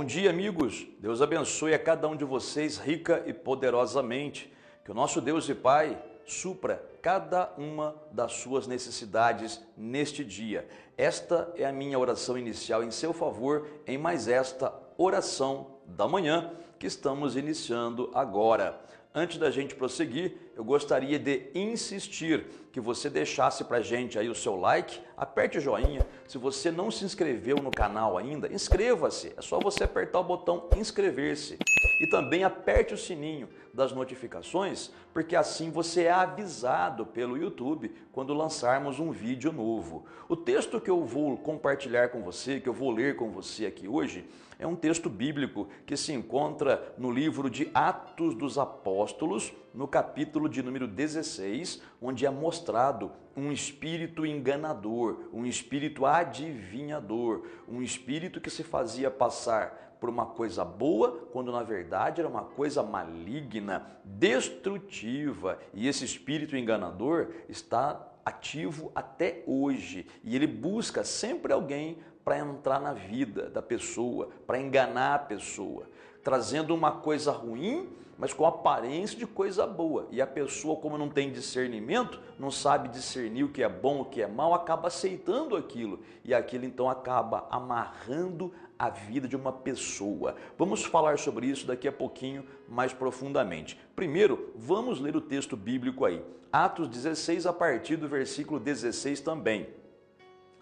Bom dia, amigos. Deus abençoe a cada um de vocês rica e poderosamente. Que o nosso Deus e Pai supra cada uma das suas necessidades neste dia. Esta é a minha oração inicial em seu favor, em mais esta oração da manhã que estamos iniciando agora. Antes da gente prosseguir, eu gostaria de insistir que você deixasse para a gente aí o seu like, aperte o joinha. Se você não se inscreveu no canal ainda, inscreva-se. É só você apertar o botão inscrever-se. E também aperte o sininho das notificações, porque assim você é avisado pelo YouTube quando lançarmos um vídeo novo. O texto que eu vou compartilhar com você, que eu vou ler com você aqui hoje, é um texto bíblico que se encontra no livro de Atos dos Apóstolos, no capítulo de número 16, onde é mostrado um espírito enganador, um espírito adivinhador, um espírito que se fazia passar por uma coisa boa, quando na verdade era uma coisa maligna, destrutiva. E esse espírito enganador está ativo até hoje e ele busca sempre alguém para entrar na vida da pessoa, para enganar a pessoa, trazendo uma coisa ruim, mas com aparência de coisa boa. E a pessoa, como não tem discernimento, não sabe discernir o que é bom, o que é mal, acaba aceitando aquilo. E aquilo então acaba amarrando a vida de uma pessoa. Vamos falar sobre isso daqui a pouquinho mais profundamente. Primeiro, vamos ler o texto bíblico aí. Atos 16, a partir do versículo 16 também.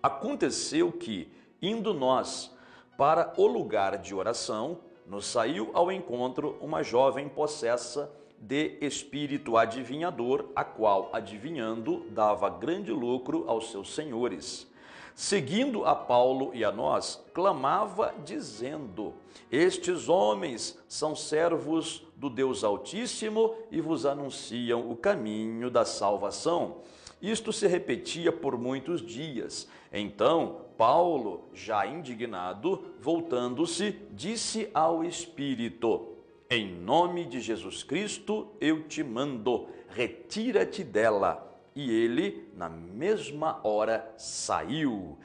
Aconteceu que, indo nós para o lugar de oração, nos saiu ao encontro uma jovem possessa de espírito adivinhador, a qual, adivinhando, dava grande lucro aos seus senhores. Seguindo a Paulo e a nós, clamava dizendo: estes homens são servos do Deus Altíssimo e vos anunciam o caminho da salvação. Isto se repetia por muitos dias. Então, Paulo, já indignado, voltando-se, disse ao Espírito: em nome de Jesus Cristo eu te mando, retira-te dela. E ele, na mesma hora, saiu.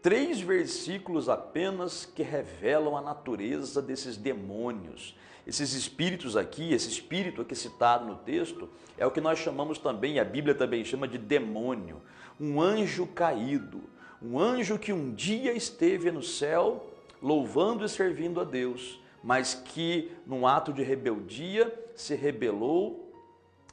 3 versículos apenas que revelam a natureza desses demônios. Esses espíritos aqui, esse espírito aqui citado no texto, é o que nós chamamos também, a Bíblia também chama de demônio. Um anjo caído, um anjo que um dia esteve no céu, louvando e servindo a Deus, mas que, num ato de rebeldia, se rebelou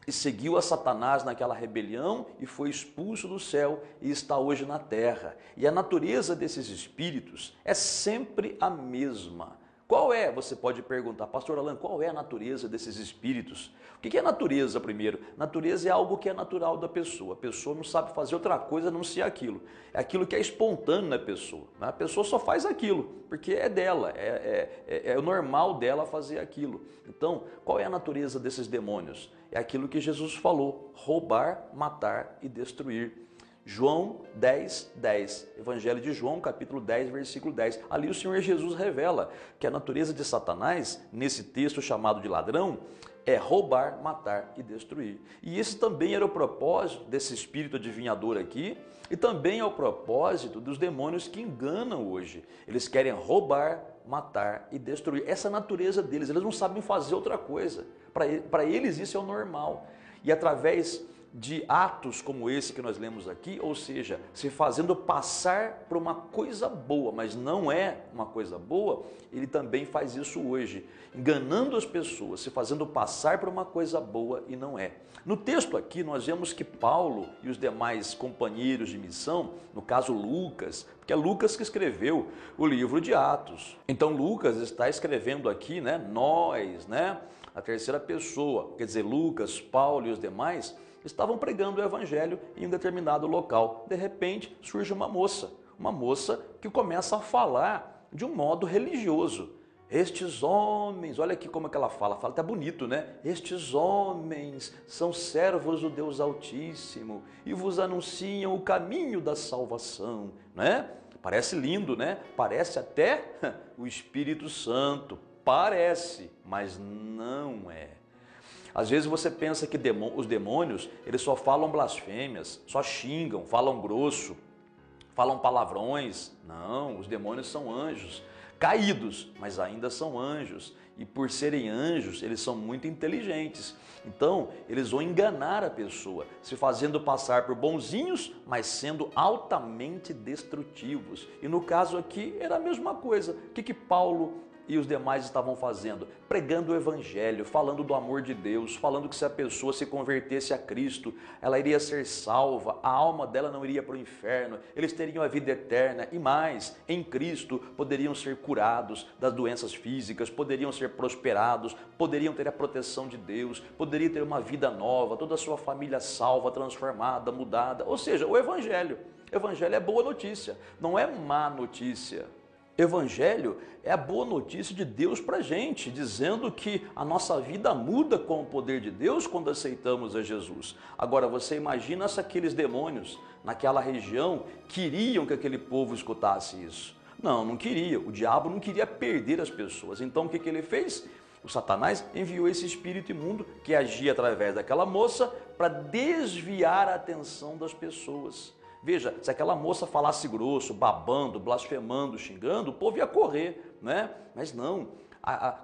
e seguiu a Satanás naquela rebelião e foi expulso do céu e está hoje na terra. E a natureza desses espíritos é sempre a mesma. Qual é, você pode perguntar, pastor Alan, qual é a natureza desses espíritos? O que é natureza primeiro? Natureza é algo que é natural da pessoa. A pessoa não sabe fazer outra coisa a não ser aquilo. É aquilo que é espontâneo na pessoa. A pessoa só faz aquilo, porque é dela, é o normal dela fazer aquilo. Então, qual é a natureza desses demônios? É aquilo que Jesus falou: roubar, matar e destruir. João 10, 10, Evangelho de João, capítulo 10, versículo 10. Ali o Senhor Jesus revela que a natureza de Satanás, nesse texto chamado de ladrão, é roubar, matar e destruir. E esse também era o propósito desse espírito adivinhador aqui, e também é o propósito dos demônios que enganam hoje. Eles querem roubar, matar e destruir. Essa é a natureza deles, eles não sabem fazer outra coisa. Para eles isso é o normal. E através de atos como esse que nós lemos aqui, ou seja, se fazendo passar por uma coisa boa, mas não é uma coisa boa, ele também faz isso hoje, enganando as pessoas, se fazendo passar por uma coisa boa e não é. No texto aqui nós vemos que Paulo e os demais companheiros de missão, no caso Lucas, porque é Lucas que escreveu o livro de Atos. Então Lucas está escrevendo aqui, nós, a terceira pessoa, quer dizer, Lucas, Paulo e os demais estavam pregando o evangelho em um determinado local. De repente surge uma moça que começa a falar de um modo religioso. Estes homens, olha aqui como é que ela fala até bonito, Estes homens são servos do Deus Altíssimo e vos anunciam o caminho da salvação, Parece lindo, Parece até o Espírito Santo, parece, mas não é. Às vezes você pensa que os demônios, eles só falam blasfêmias, só xingam, falam grosso, falam palavrões. Não, os demônios são anjos caídos, mas ainda são anjos. E por serem anjos, eles são muito inteligentes. Então, eles vão enganar a pessoa, se fazendo passar por bonzinhos, mas sendo altamente destrutivos. E no caso aqui, era a mesma coisa. O que Paulo e os demais estavam fazendo? Pregando o evangelho, falando do amor de Deus, falando que se a pessoa se convertesse a Cristo, ela iria ser salva, a alma dela não iria para o inferno, eles teriam a vida eterna e mais, em Cristo poderiam ser curados das doenças físicas, poderiam ser prosperados, poderiam ter a proteção de Deus, poderiam ter uma vida nova, toda a sua família salva, transformada, mudada. Ou seja, o evangelho é boa notícia, não é má notícia. Evangelho é a boa notícia de Deus para a gente, dizendo que a nossa vida muda com o poder de Deus quando aceitamos a Jesus. Agora, você imagina se aqueles demônios naquela região queriam que aquele povo escutasse isso. Não, não queria. O diabo não queria perder as pessoas. Então, o que ele fez? O Satanás enviou esse espírito imundo que agia através daquela moça para desviar a atenção das pessoas. Veja, se aquela moça falasse grosso, babando, blasfemando, xingando, o povo ia correr, né? Mas não,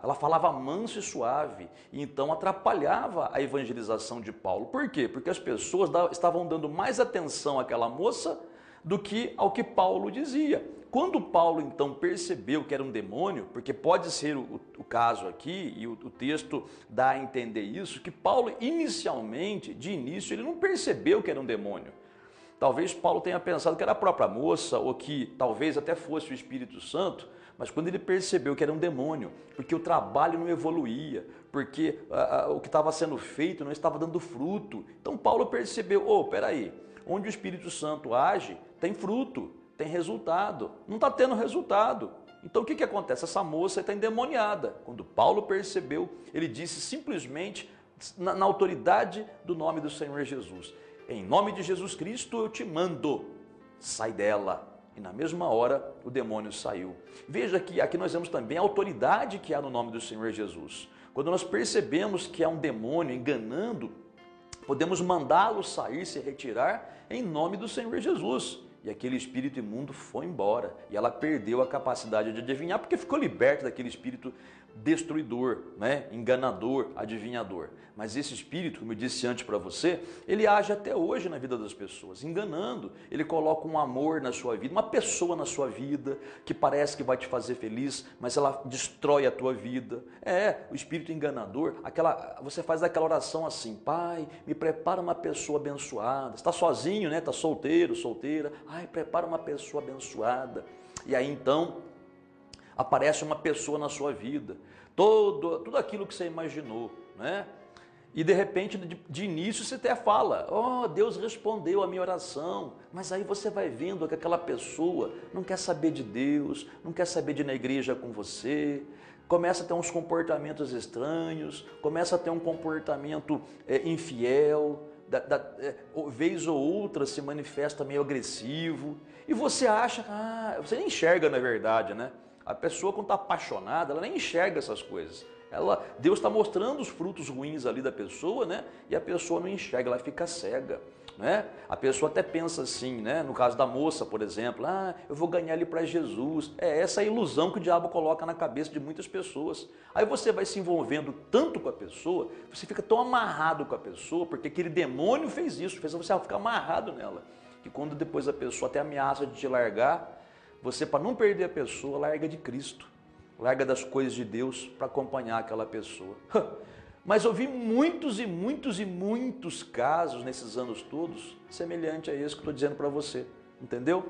ela falava manso e suave, e então atrapalhava a evangelização de Paulo. Por quê? Porque as pessoas estavam dando mais atenção àquela moça do que ao que Paulo dizia. Quando Paulo então percebeu que era um demônio, porque pode ser o caso aqui, e o texto dá a entender isso, que Paulo inicialmente, de início, ele não percebeu que era um demônio. Talvez Paulo tenha pensado que era a própria moça, ou que talvez até fosse o Espírito Santo, mas quando ele percebeu que era um demônio, porque o trabalho não evoluía, porque o que estava sendo feito não estava dando fruto. Então Paulo percebeu, peraí, onde o Espírito Santo age, tem fruto, tem resultado, não está tendo resultado. Então o que acontece? Essa moça está endemoniada. Quando Paulo percebeu, ele disse simplesmente, na autoridade do nome do Senhor Jesus: em nome de Jesus Cristo eu te mando, sai dela. E na mesma hora o demônio saiu. Veja que aqui nós vemos também a autoridade que há no nome do Senhor Jesus. Quando nós percebemos que há um demônio enganando, podemos mandá-lo sair, se retirar em nome do Senhor Jesus. E aquele espírito imundo foi embora. E ela perdeu a capacidade de adivinhar, porque ficou liberta daquele espírito destruidor, né? Enganador, adivinhador. Mas esse espírito, como eu disse antes para você, ele age até hoje na vida das pessoas, enganando. Ele coloca um amor na sua vida, uma pessoa na sua vida que parece que vai te fazer feliz, mas ela destrói a tua vida. O espírito enganador, você faz aquela oração assim: Pai, me prepara uma pessoa abençoada. Você está sozinho, né? Está solteiro, solteira. Ai, prepara uma pessoa abençoada. E aí então aparece uma pessoa na sua vida, tudo aquilo que você imaginou, né? E de repente, de início, você até fala: Deus respondeu a minha oração. Mas aí você vai vendo que aquela pessoa não quer saber de Deus, não quer saber de ir na igreja com você, começa a ter uns comportamentos estranhos, começa a ter um comportamento infiel, vez ou outra se manifesta meio agressivo, e você acha, você nem enxerga na verdade, né? A pessoa, quando está apaixonada, ela nem enxerga essas coisas. Deus está mostrando os frutos ruins ali da pessoa, né? E a pessoa não enxerga, ela fica cega, né? A pessoa até pensa assim, né? No caso da moça, por exemplo, eu vou ganhar ele para Jesus. É essa a ilusão que o diabo coloca na cabeça de muitas pessoas. Aí você vai se envolvendo tanto com a pessoa, você fica tão amarrado com a pessoa, porque aquele demônio fez isso, fez você ficar amarrado nela, que quando depois a pessoa até ameaça de te largar, você, para não perder a pessoa, larga de Cristo, larga das coisas de Deus para acompanhar aquela pessoa. Mas eu vi muitos e muitos e muitos casos nesses anos todos, semelhante a esse que eu estou dizendo para você, entendeu?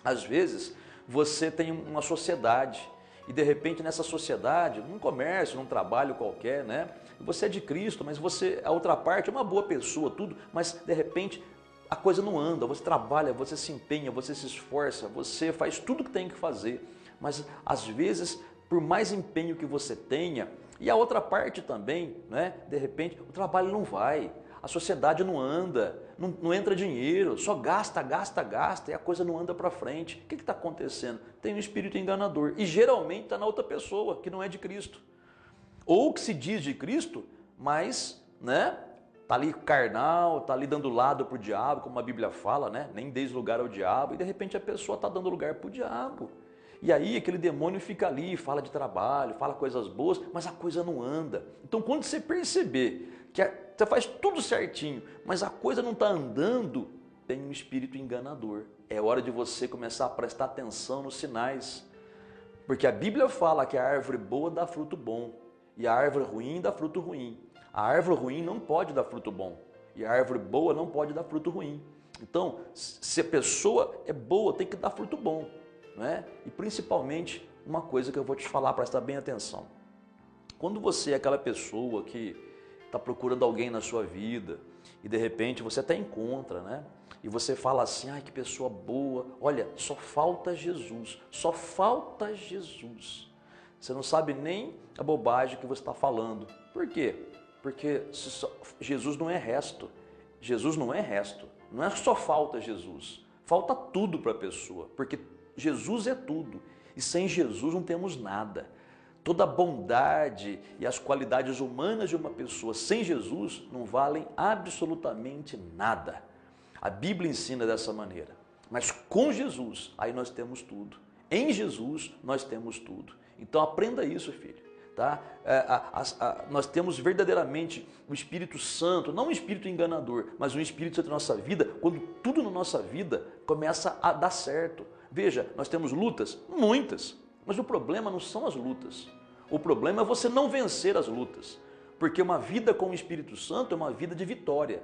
Às vezes, você tem uma sociedade, e de repente nessa sociedade, num comércio, num trabalho qualquer, né? Você é de Cristo, mas a outra parte é uma boa pessoa, tudo, mas de repente a coisa não anda, você trabalha, você se empenha, você se esforça, você faz tudo que tem que fazer, mas às vezes, por mais empenho que você tenha, e a outra parte também, né? De repente o trabalho não vai, a sociedade não anda, não entra dinheiro, só gasta, e a coisa não anda para frente. O que está acontecendo? Tem um espírito enganador, e geralmente está na outra pessoa, que não é de Cristo, ou que se diz de Cristo, mas, né? Está ali carnal, está ali dando lado para o diabo, como a Bíblia fala, né? Nem deis lugar ao diabo, e de repente a pessoa está dando lugar para o diabo. E aí aquele demônio fica ali, fala de trabalho, fala coisas boas, mas a coisa não anda. Então quando você perceber que você faz tudo certinho, mas a coisa não está andando, tem um espírito enganador. É hora de você começar a prestar atenção nos sinais. Porque a Bíblia fala que a árvore boa dá fruto bom e a árvore ruim dá fruto ruim. A árvore ruim não pode dar fruto bom e a árvore boa não pode dar fruto ruim. Então, se a pessoa é boa, tem que dar fruto bom, não é? E principalmente, uma coisa que eu vou te falar, presta bem atenção. Quando você é aquela pessoa que está procurando alguém na sua vida e de repente você até encontra, né? E você fala assim, ai que pessoa boa, olha, só falta Jesus, só falta Jesus. Você não sabe nem a bobagem que você está falando. Por quê? Porque Jesus não é resto. Jesus não é resto. Não é só falta Jesus. Falta tudo para a pessoa. Porque Jesus é tudo. E sem Jesus não temos nada. Toda a bondade e as qualidades humanas de uma pessoa sem Jesus não valem absolutamente nada. A Bíblia ensina dessa maneira. Mas com Jesus, aí nós temos tudo. Em Jesus, nós temos tudo. Então aprenda isso, filho. Tá? Nós temos verdadeiramente o Espírito Santo, não um espírito enganador, mas um Espírito Santo na nossa vida, quando tudo na nossa vida começa a dar certo. Veja, nós temos lutas, muitas, mas o problema não são as lutas. O problema é você não vencer as lutas, porque uma vida com o Espírito Santo é uma vida de vitória.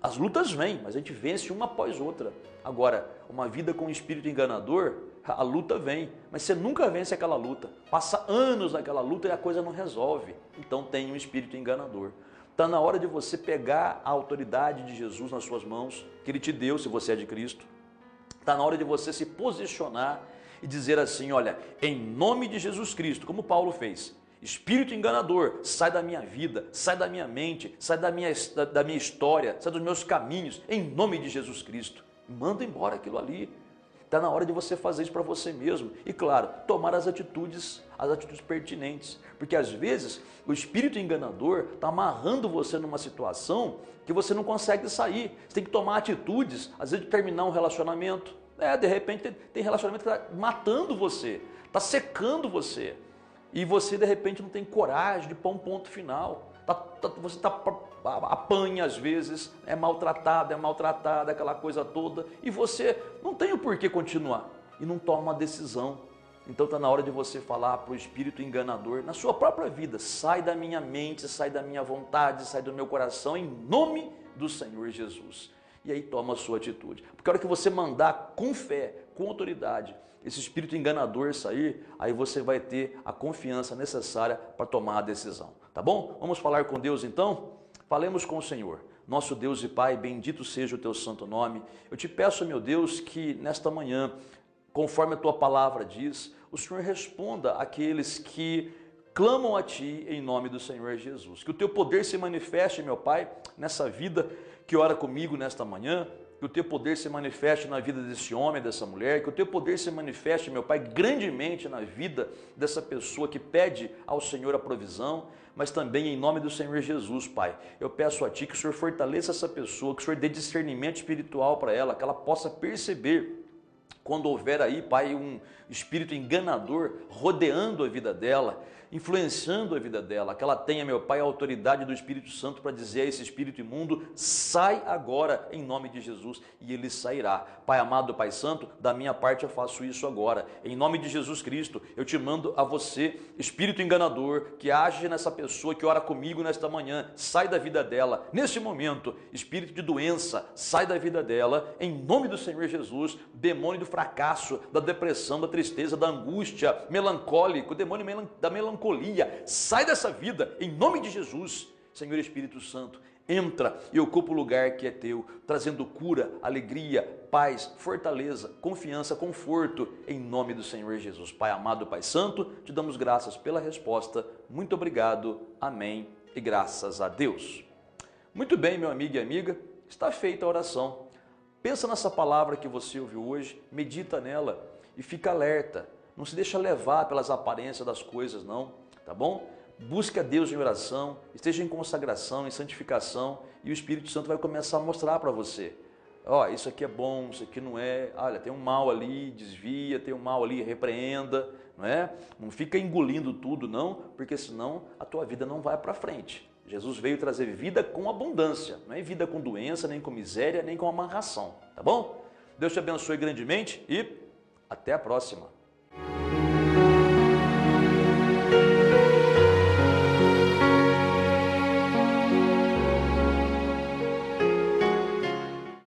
As lutas vêm, mas a gente vence uma após outra. Agora, uma vida com o espírito enganador, a luta vem, mas você nunca vence aquela luta. Passa anos naquela luta e a coisa não resolve. Então tem um espírito enganador. Está na hora de você pegar a autoridade de Jesus nas suas mãos, que Ele te deu se você é de Cristo. Está na hora de você se posicionar e dizer assim, olha, em nome de Jesus Cristo, como Paulo fez, espírito enganador, sai da minha vida, sai da minha mente, sai da minha história, sai dos meus caminhos, em nome de Jesus Cristo. Manda embora aquilo ali. Está na hora de você fazer isso para você mesmo. E claro, tomar as atitudes pertinentes. Porque às vezes o espírito enganador está amarrando você numa situação que você não consegue sair. Você tem que tomar atitudes, às vezes de terminar um relacionamento. De repente tem relacionamento que está matando você, está secando você. E você de repente não tem coragem de pôr um ponto final. Você apanha às vezes, é maltratada, aquela coisa toda. E você não tem o porquê continuar e não toma uma decisão. Então está na hora de você falar para o espírito enganador na sua própria vida. Sai da minha mente, sai da minha vontade, sai do meu coração em nome do Senhor Jesus. E aí toma a sua atitude. Porque a hora que você mandar com fé, com autoridade, esse espírito enganador sair, aí você vai ter a confiança necessária para tomar a decisão. Tá bom? Vamos falar com Deus então? Falemos com o Senhor. Nosso Deus e Pai, bendito seja o teu santo nome. Eu te peço, meu Deus, que nesta manhã, conforme a tua palavra diz, o Senhor responda àqueles que clamam a ti em nome do Senhor Jesus. Que o teu poder se manifeste, meu Pai, nessa vida que ora comigo nesta manhã, que o teu poder se manifeste na vida desse homem, dessa mulher, que o teu poder se manifeste, meu Pai, grandemente na vida dessa pessoa que pede ao Senhor a provisão, mas também em nome do Senhor Jesus, Pai. Eu peço a Ti que o Senhor fortaleça essa pessoa, que o Senhor dê discernimento espiritual para ela, que ela possa perceber quando houver aí, Pai, um espírito enganador rodeando a vida dela, influenciando a vida dela, que ela tenha, meu Pai, a autoridade do Espírito Santo para dizer a esse espírito imundo, sai agora em nome de Jesus, e ele sairá. Pai amado, Pai Santo, da minha parte eu faço isso agora. Em nome de Jesus Cristo, eu te mando a você, espírito enganador, que age nessa pessoa que ora comigo nesta manhã, sai da vida dela. Neste momento, espírito de doença, sai da vida dela, em nome do Senhor Jesus, demônio do fracasso, da depressão, da tristeza, da angústia, melancólico, demônio da melancolia, sai dessa vida, em nome de Jesus. Senhor Espírito Santo, entra e ocupa o lugar que é teu, trazendo cura, alegria, paz, fortaleza, confiança, conforto, em nome do Senhor Jesus. Pai amado, Pai Santo, te damos graças pela resposta, muito obrigado, amém e graças a Deus. Muito bem, meu amigo e amiga, está feita a oração. Pensa nessa palavra que você ouviu hoje, medita nela e fica alerta. Não se deixa levar pelas aparências das coisas, não, tá bom? Busque a Deus em oração, esteja em consagração, em santificação, e o Espírito Santo vai começar a mostrar para você Ó, isso aqui é bom, isso aqui não é. Olha, tem um mal ali, desvia, tem um mal ali, repreenda, não é? Não fica engolindo tudo, não, porque senão a tua vida não vai para frente. Jesus veio trazer vida com abundância, não é vida com doença, nem com miséria, nem com amarração, tá bom? Deus te abençoe grandemente e até a próxima.